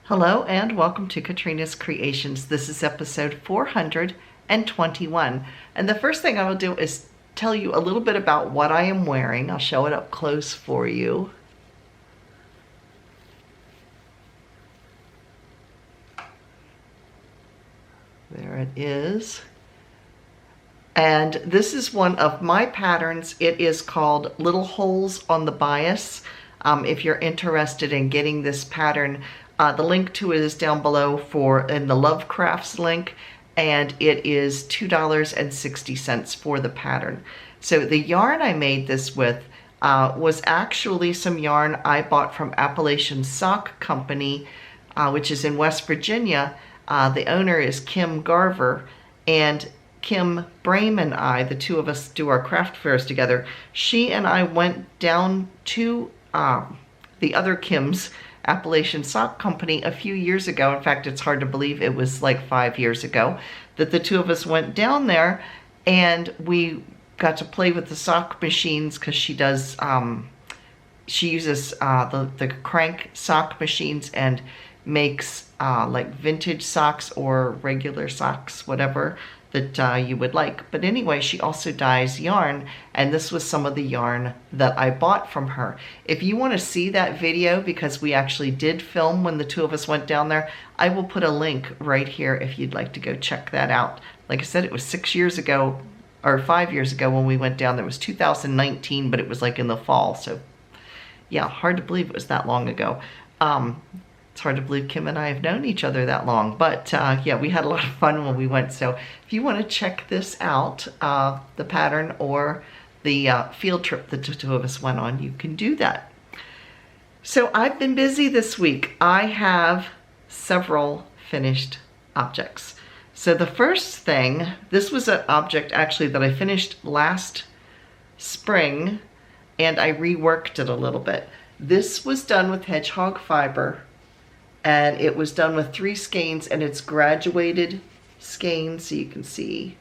Hello and welcome to Katrinas Creations. This is episode 421. And the first thing I will do is tell you a little bit about what I am wearing. I'll show it up close for you. There it is. And this is one of my patterns. It is called Little Holes on the Bias. If you're interested in getting this pattern, the link to it is down below in the Lovecrafts link, and it is $2.60 for the pattern. So the yarn I made this with was actually some yarn I bought from Appalachian Sock Company, which is in West Virginia. The owner is Kim Garver, and Kim Brame and I, the two of us do our craft fairs together. She and I went down to the other Kim's, Appalachian Sock Company, a few years ago. In fact, it's hard to believe it was like 5 years ago that the two of us went down there, and we got to play with the sock machines because she does, she uses the crank sock machines and makes like vintage socks or regular socks, whatever that you would like. But anyway, she also dyes yarn, and this was some of the yarn that I bought from her. If you want to see that video, because we actually did film when the two of us went down there, I will put a link right here if you'd like to go check that out. Like I said, it was 6 years ago or 5 years ago when we went down there. It was 2019, but it was like in the fall. So yeah, hard to believe it was that long ago. It's hard to believe Kim and I have known each other that long, but yeah, we had a lot of fun when we went. So if you want to check this out, the pattern or the field trip that the two of us went on, you can do that. So I've been busy this week. I have several finished objects. So the first thing, this was an object actually that I finished last spring, and I reworked it a little bit. This was done with hedgehog fiber, and it was done with 3 skeins, and it's graduated skeins, so you can see.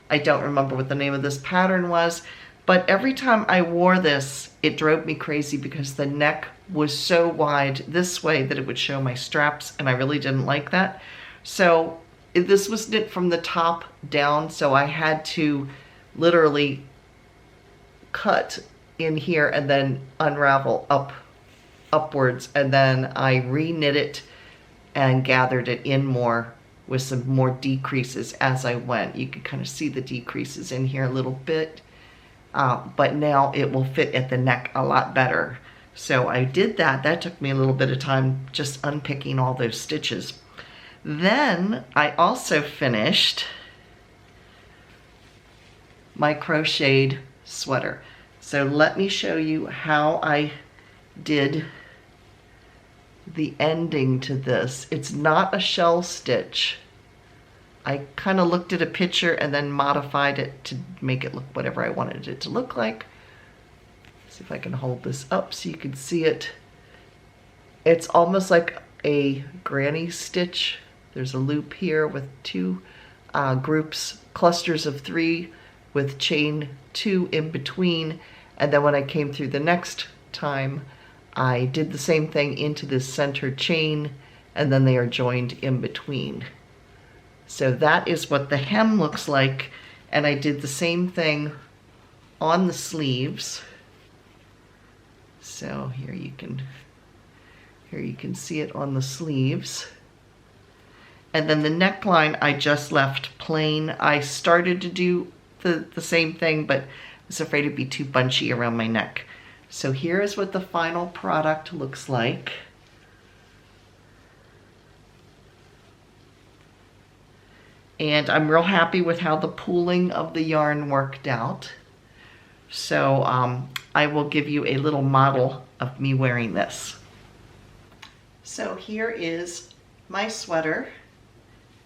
I don't remember what the name of this pattern was, but every time I wore this, it drove me crazy because the neck was so wide this way that it would show my straps, and I really didn't like that. So this was knit from the top down, so I had to literally cut in here and then unravel upwards, and then I re-knit it and gathered it in more with some more decreases as I went. You can kind of see the decreases in here a little bit, but now it will fit at the neck a lot better. So I did that. That took me a little bit of time just unpicking all those stitches. Then I also finished my crocheted sweater. So let me show you how I did the ending to this. It's not a shell stitch. I kind of looked at a picture and then modified it to make it look whatever I wanted it to look like. See if I can hold this up so you can see it. It's almost like a granny stitch. There's a loop here with 2 clusters of 3 with chain 2 in between, and then when I came through the next time, I did the same thing into this center chain, and then they are joined in between. So that is what the hem looks like, and I did the same thing on the sleeves. So here you can see it on the sleeves. And then the neckline I just left plain. I started to do the same thing, but I was afraid it'd be too bunchy around my neck. So here is what the final product looks like. And I'm real happy with how the pooling of the yarn worked out. So I will give you a little model of me wearing this. So here is my sweater.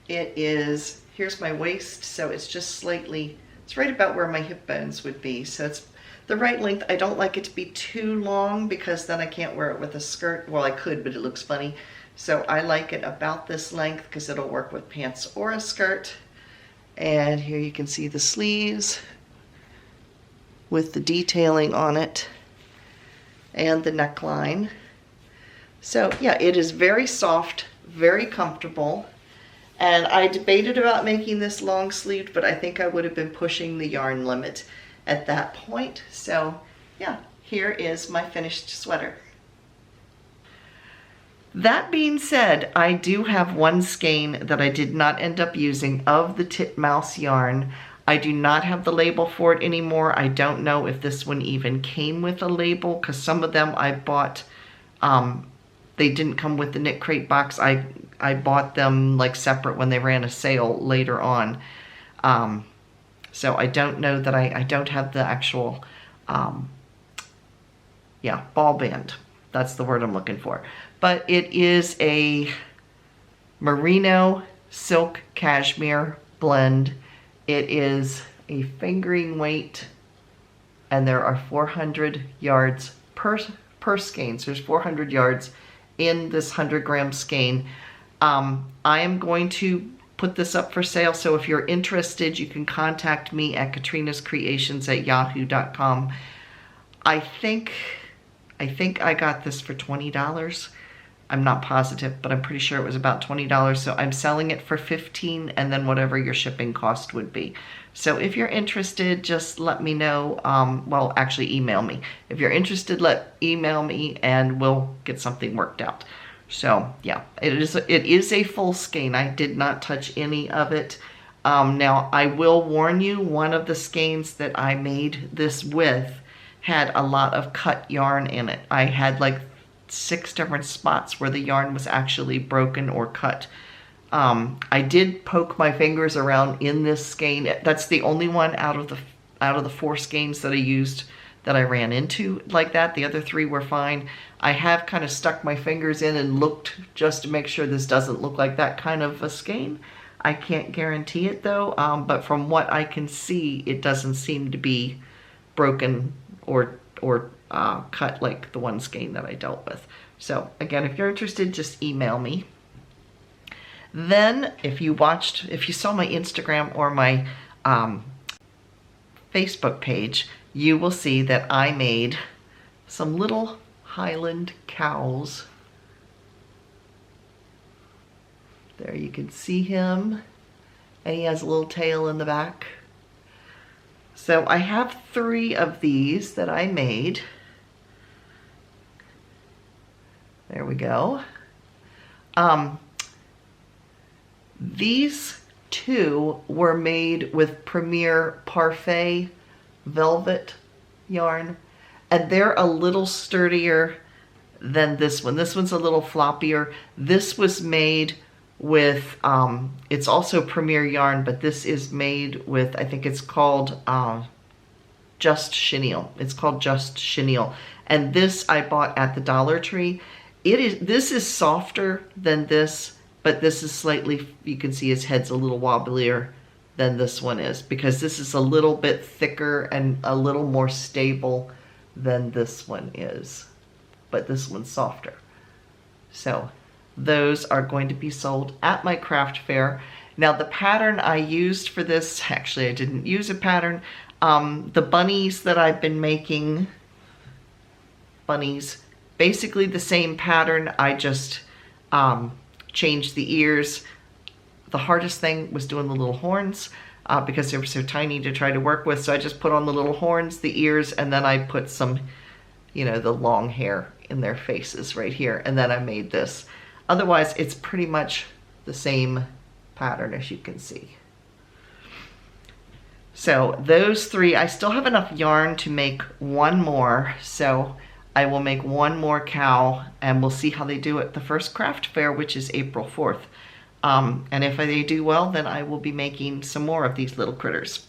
Here's my waist, so it's just slightly, it's right about where my hip bones would be. So it's the right length. I don't like it to be too long because then I can't wear it with a skirt. Well, I could, but it looks funny. So I like it about this length because it'll work with pants or a skirt. And here you can see the sleeves with the detailing on it and the neckline. So yeah, it is very soft, very comfortable. And I debated about making this long sleeved, but I think I would have been pushing the yarn limit at that point. So yeah, here is my finished sweater. That being said, I do have one skein that I did not end up using of the titmouse yarn. I do not have the label for it anymore. I don't know if this one even came with a label, because some of them I bought, they didn't come with the Knit Crate box. I bought them like separate when they ran a sale later on. So I don't know that I don't have the actual, yeah, ball band. That's the word I'm looking for. But it is a merino silk cashmere blend. It is a fingering weight, and there are 400 yards per skein. So there's 400 yards in this 100-gram skein. I am going to put this up for sale, so if you're interested, you can contact me at KatrinasCreations@yahoo.com. I think I got this for $20. I'm not positive, but I'm pretty sure it was about $20. So I'm selling it for $15, and then whatever your shipping cost would be. So if you're interested, just let me know. Well, actually email me. If you're interested, email me and we'll get something worked out. So yeah, it is a full skein. I did not touch any of it. Now I will warn you, one of the skeins that I made this with had a lot of cut yarn in it. I had like 6 different spots where the yarn was actually broken or cut. I did poke my fingers around in this skein. That's the only one out of the 4 skeins that I used that I ran into like that. The other 3 were fine. I have kind of stuck my fingers in and looked just to make sure this doesn't look like that kind of a skein. I can't guarantee it though, but from what I can see, it doesn't seem to be broken or cut like the one skein that I dealt with. So again, if you're interested, just email me. Then if you saw my Instagram or my Facebook page, you will see that I made some little Highland cows. There you can see him, and he has a little tail in the back. So I have 3 of these that I made. There we go. These 2 were made with Premier Parfait velvet yarn, and they're a little sturdier than this one. This one's a little floppier. This was made with, it's also Premier yarn, but this is made with, I think it's called Just Chenille. It's called Just Chenille. And this I bought at the Dollar Tree. This is softer than this, but this is slightly, you can see his head's a little wobblier than this one is, because this is a little bit thicker and a little more stable than this one is. But this one's softer. So those are going to be sold at my craft fair. Now the pattern I used for this, actually I didn't use a pattern. The bunnies that I've been making, bunnies, basically the same pattern. I just changed the ears. The hardest thing was doing the little horns because they were so tiny to try to work with. So I just put on the little horns, the ears, and then I put some, you know, the long hair in their faces right here. And then I made this. Otherwise, it's pretty much the same pattern, as you can see. So those 3, I still have enough yarn to make one more. So I will make one more cow, and we'll see how they do at the first craft fair, which is April 4th. And if they do well, then I will be making some more of these little critters.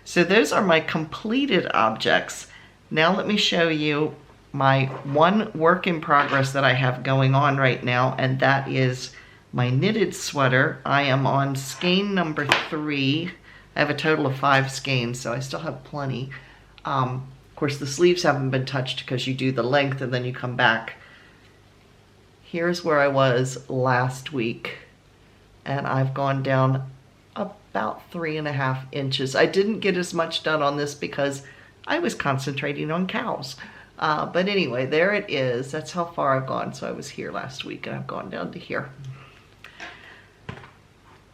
So those are my completed objects. Now let me show you my one work in progress that I have going on right now, and that is my knitted sweater. I am on skein number 3. I have a total of 5 skeins, so I still have plenty. Of course, the sleeves haven't been touched because you do the length and then you come back. Here's where I was last week, and I've gone down about 3.5 inches. I didn't get as much done on this because I was concentrating on cows. But anyway, there it is. That's how far I've gone. So I was here last week and I've gone down to here.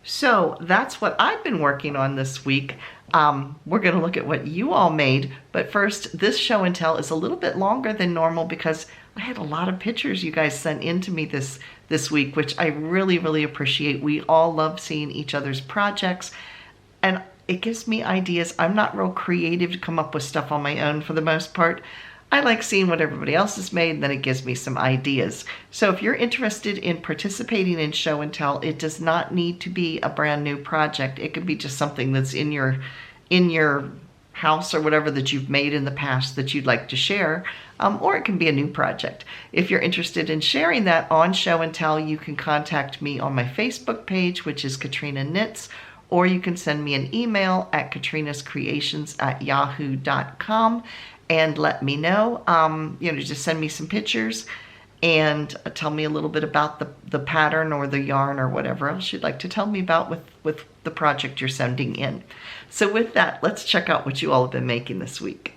So that's what I've been working on this week. We're going to look at what you all made. But first, this show and tell is a little bit longer than normal because I had a lot of pictures you guys sent in to me this week, which I really, really appreciate. We all love seeing each other's projects, and it gives me ideas. I'm not real creative to come up with stuff on my own for the most part. I like seeing what everybody else has made, and then it gives me some ideas. So if you're interested in participating in show and tell, it does not need to be a brand new project. It could be just something that's in your house or whatever that you've made in the past that you'd like to share, or it can be a new project. If you're interested in sharing that on show and tell, you can contact me on my Facebook page, which is Katrina Knits, or you can send me an email at KatrinasCreations@yahoo.com and let me know. Just send me some pictures and tell me a little bit about the pattern or the yarn or whatever else you'd like to tell me about with the project you're sending in. So with that, let's check out what you all have been making this week.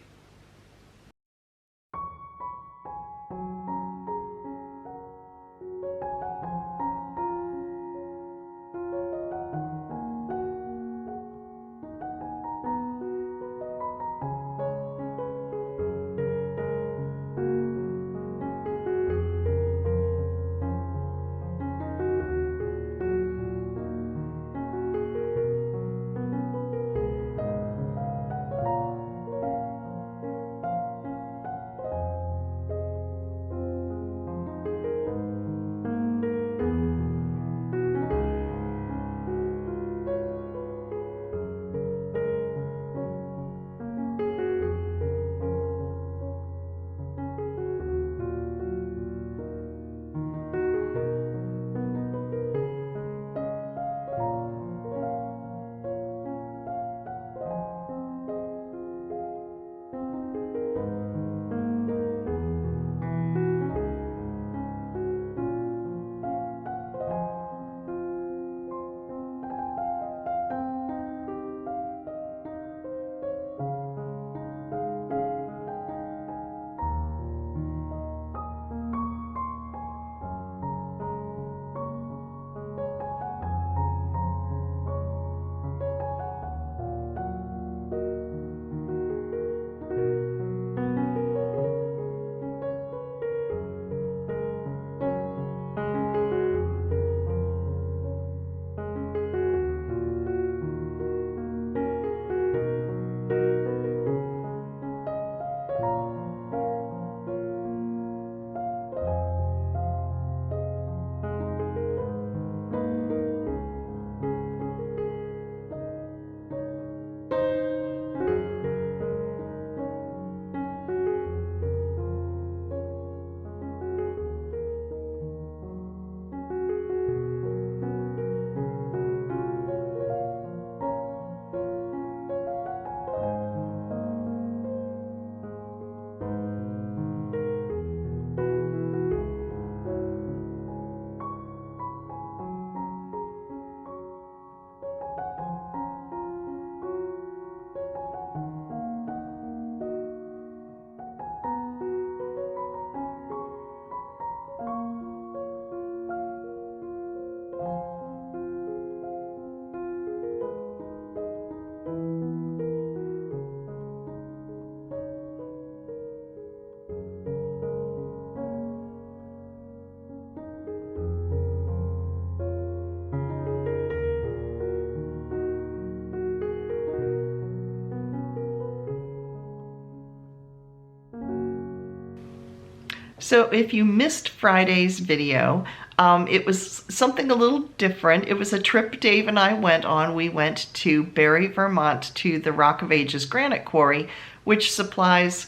So if you missed Friday's video, it was something a little different. It was a trip Dave and I went on. We went to Barre, Vermont to the Rock of Ages granite quarry, which supplies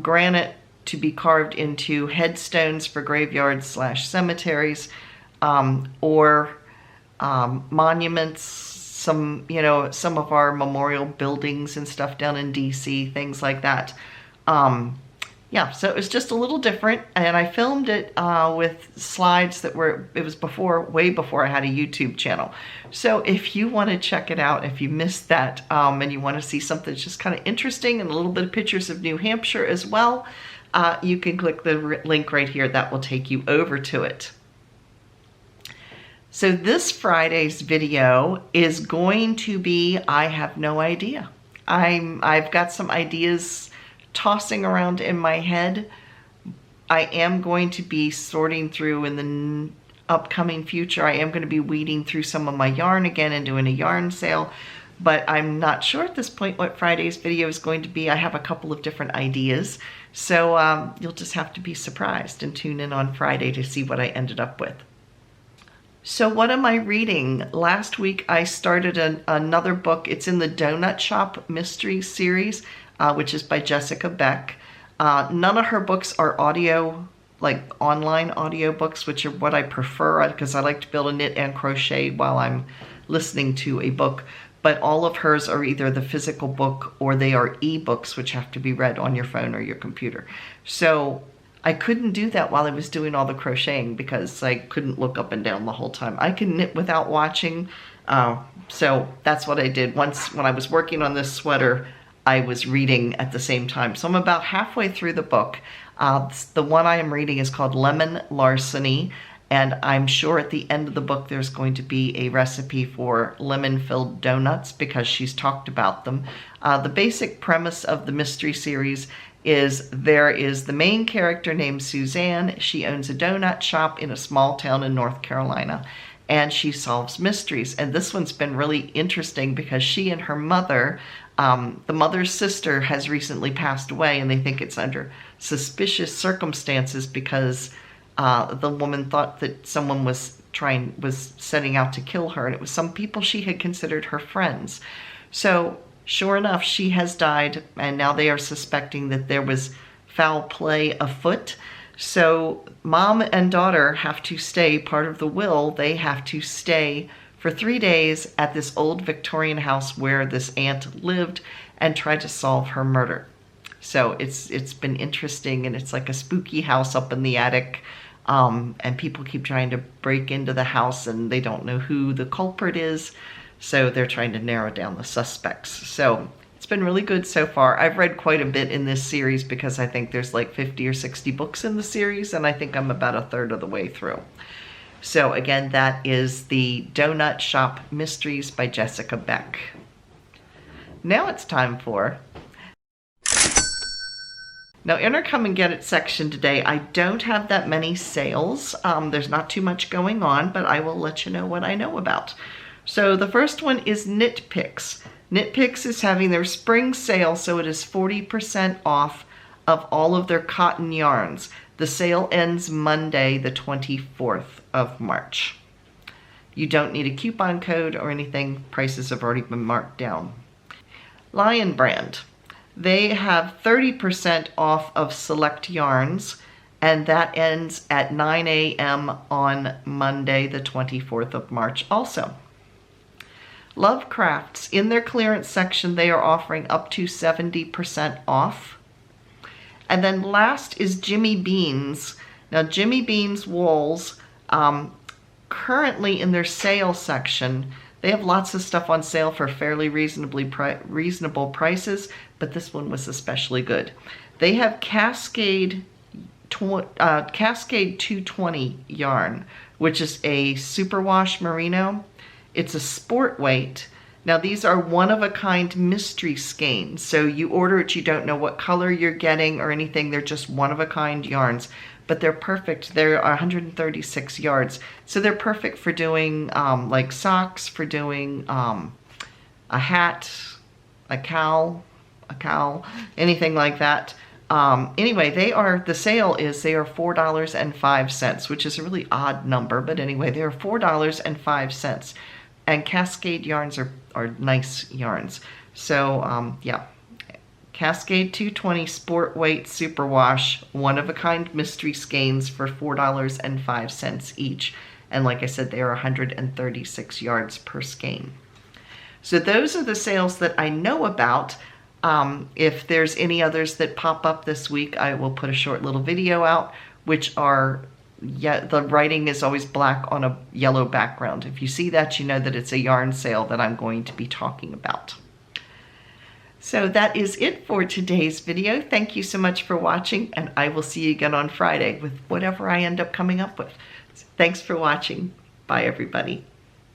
granite to be carved into headstones for graveyards/cemeteries, or monuments, some of our memorial buildings and stuff down in DC, things like that. Yeah, so it was just a little different, and I filmed it with slides that it was way before I had a YouTube channel. So if you want to check it out, if you missed that, and you want to see something that's just kind of interesting and a little bit of pictures of New Hampshire as well, you can click the link right here. That will take you over to it. So this Friday's video is going to be, I have no idea. I've got some ideas tossing around in my head. I am going to be sorting through in the upcoming future. I am going to be weeding through some of my yarn again and doing a yarn sale, but I'm not sure at this point what Friday's video is going to be. I have a couple of different ideas, so you'll just have to be surprised and tune in on Friday to see what I ended up with. So what am I reading? Last week I started another book. It's in the Donut Shop Mystery series, which is by Jessica Beck. None of her books are audio, like online audio books, which are what I prefer because I like to be able to knit and crochet while I'm listening to a book. But all of hers are either the physical book or they are e-books, which have to be read on your phone or your computer. So I couldn't do that while I was doing all the crocheting because I couldn't look up and down the whole time. I can knit without watching, so that's what I did. Once when I was working on this sweater, I was reading at the same time. So I'm about halfway through the book. The one I am reading is called Lemon Larceny, and I'm sure at the end of the book there's going to be a recipe for lemon-filled donuts because she's talked about them. The basic premise of the mystery series is there is the main character named Suzanne. She owns a donut shop in a small town in North Carolina, and she solves mysteries. And this one's been really interesting because she and her mother, the mother's sister has recently passed away, and they think it's under suspicious circumstances because the woman thought that someone was setting out to kill her, and it was some people she had considered her friends. So sure enough, she has died, and now they are suspecting that there was foul play afoot. So mom and daughter have to stay, part of the will, they have to stay for 3 days at this old Victorian house where this aunt lived and try to solve her murder. So it's been interesting, and it's like a spooky house up in the attic. And people keep trying to break into the house and they don't know who the culprit is. So they're trying to narrow down the suspects. So it's been really good so far. I've read quite a bit in this series because I think there's like 50 or 60 books in the series, and I think I'm about a third of the way through. So again, that is the Donut Shop Mysteries by Jessica Beck. Now it's time for... Now, in our Come and Get It section today, I don't have that many sales. There's not too much going on, but I will let you know what I know about. So the first one is Knit Picks. Knit Picks is having their spring sale, so it is 40% off of all of their cotton yarns. The sale ends Monday, the 24th of March. You don't need a coupon code or anything. Prices have already been marked down. Lion Brand. They have 30% off of select yarns, and that ends at 9 a.m. on Monday, the 24th of March also. Lovecrafts, in their clearance section, they are offering up to 70% off. And then last is Jimmy Beans. Now, Jimmy Beans wools, currently in their sale section, they have lots of stuff on sale for fairly reasonable prices, but this one was especially good. They have Cascade 220 yarn, which is a superwash merino. It's a sport weight. Now these are one-of-a-kind mystery skeins. So you order it, you don't know what color you're getting or anything. They're just one-of-a-kind yarns. But they're perfect. They're 136 yards. So they're perfect for doing like socks, for doing a hat, a cowl, anything like that. Anyway, the sale is they are $4.05, which is a really odd number. But anyway, they are $4.05. And Cascade yarns are nice yarns. So yeah. Cascade 220 Sport Weight Superwash, one-of-a-kind mystery skeins for $4.05 each. And like I said, they are 136 yards per skein. So those are the sales that I know about. If there's any others that pop up this week, I will put a short little video out, which are, yeah, the writing is always black on a yellow background. If you see that, you know that it's a yarn sale that I'm going to be talking about. So that is it for today's video. Thank you so much for watching, and I will see you again on Friday with whatever I end up coming up with. Thanks for watching. Bye, everybody.